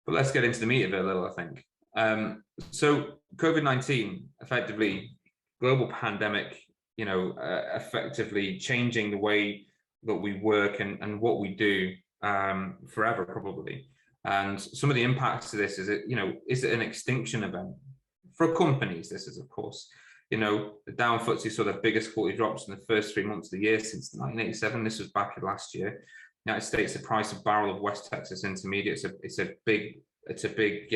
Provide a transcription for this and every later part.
But let's get into the meat of it a little, I think. So COVID-19, effectively, global pandemic, effectively changing the way that we work and what we do forever, probably. And some of the impacts to this is is it an extinction event? For companies, this is, of course, the Dow FTSE saw the biggest quarterly drops in the first 3 months of the year since 1987. This was back in last year. United States, the price of barrel of West Texas Intermediate, it's a big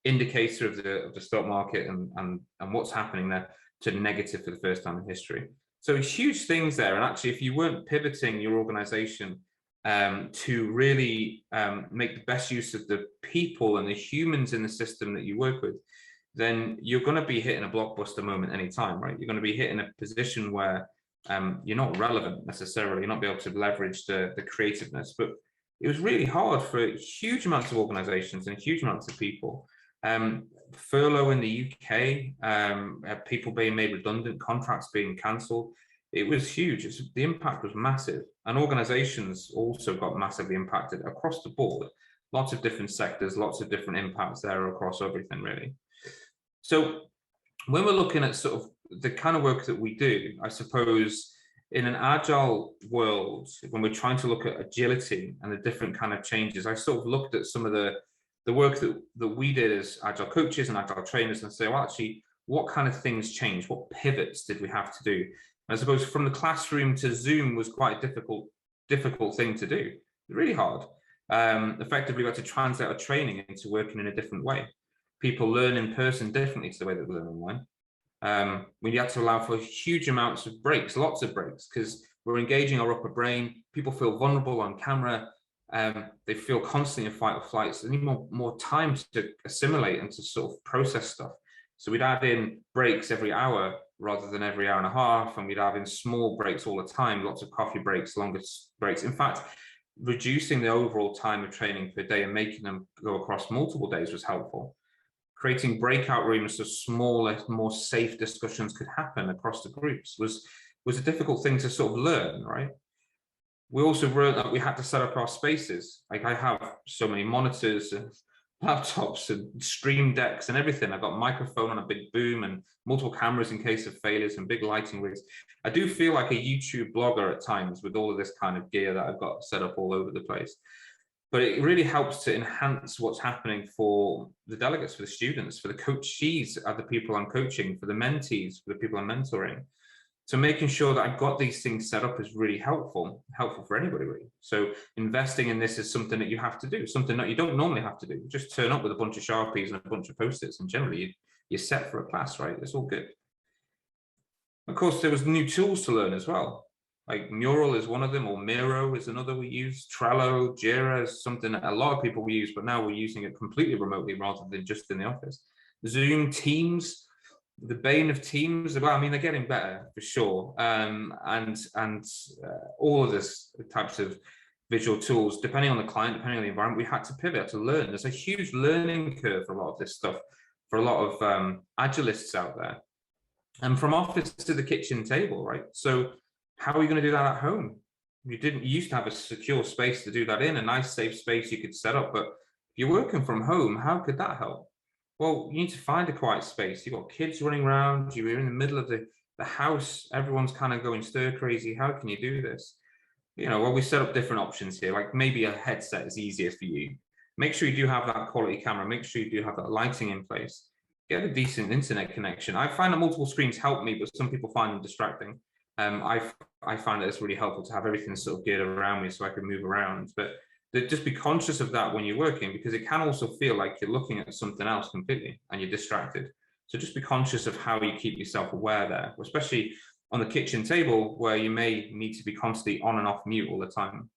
indicator of the stock market and what's happening there, to negative for the first time in history. So huge things there. And actually, if you weren't pivoting your organization to really make the best use of the people and the humans in the system that you work with, then you're going to be hitting a blockbuster moment anytime, right? You're going to be hitting a position where you're not relevant necessarily, you're not be able to leverage the creativeness. But it was really hard for huge amounts of organizations and huge amounts of people. Furlough in the UK, people being made redundant, contracts being cancelled. It was huge. The impact was massive. And organizations also got massively impacted across the board. Lots of different sectors, lots of different impacts there across everything, really. So when we're looking at sort of the kind of work that we do, I suppose in an agile world, when we're trying to look at agility and the different kind of changes, I sort of looked at some of the work that we did as agile coaches and agile trainers and say, well, actually, what kind of things changed? What pivots did we have to do? And I suppose from the classroom to Zoom was quite a difficult thing to do, really hard. Effectively, we had to translate our training into working in a different way. People learn in person differently to the way that they learn online. We had to allow for huge amounts of breaks, lots of breaks, because we're engaging our upper brain. People feel vulnerable on camera. They feel constantly in fight or flight. So they need more time to assimilate and to sort of process stuff. So we'd add in breaks every hour rather than every hour and a half, and we'd add in small breaks all the time, lots of coffee breaks, longer breaks. In fact, reducing the overall time of training per day and making them go across multiple days was helpful. Creating breakout rooms so smaller, more safe discussions could happen across the groups was a difficult thing to sort of learn, right? We also learned that we had to set up our spaces. Like, I have so many monitors and laptops and stream decks and everything. I've got a microphone on a big boom and multiple cameras in case of failures and big lighting rigs. I do feel like a YouTube blogger at times with all of this kind of gear that I've got set up all over the place. But it really helps to enhance what's happening for the delegates, for the students, for the coachees, the people I'm coaching, for the mentees, for the people I'm mentoring. So making sure that I've got these things set up is really helpful for anybody, really. So investing in this is something that you have to do, something that you don't normally have to do. Just turn up with a bunch of Sharpies and a bunch of Post-its, and generally you're set for a class, right? It's all good. Of course, there was new tools to learn as well. Like Mural is one of them, or Miro is another we use. Trello, Jira is something that a lot of people use, but now we're using it completely remotely rather than just in the office. Zoom, Teams, the bane of Teams. Well, I mean, they're getting better for sure. And all of this types of visual tools, depending on the client, depending on the environment, we had to pivot to learn. There's a huge learning curve for a lot of this stuff, for a lot of agilists out there. And from office to the kitchen table, right? So how are you going to do that at home? You used to have a secure space to do that in, a nice safe space you could set up, but if you're working from home, how could that help? Well, you need to find a quiet space. You've got kids running around, you're in the middle of the house, everyone's kind of going stir crazy. How can you do this? Well, we set up different options here, like maybe a headset is easier for you. Make sure you do have that quality camera, make sure you do have that lighting in place. Get a decent internet connection. I find that multiple screens help me, but some people find them distracting. I find that it's really helpful to have everything sort of geared around me so I can move around. But just be conscious of that when you're working, because it can also feel like you're looking at something else completely and you're distracted. So just be conscious of how you keep yourself aware there, especially on the kitchen table where you may need to be constantly on and off mute all the time.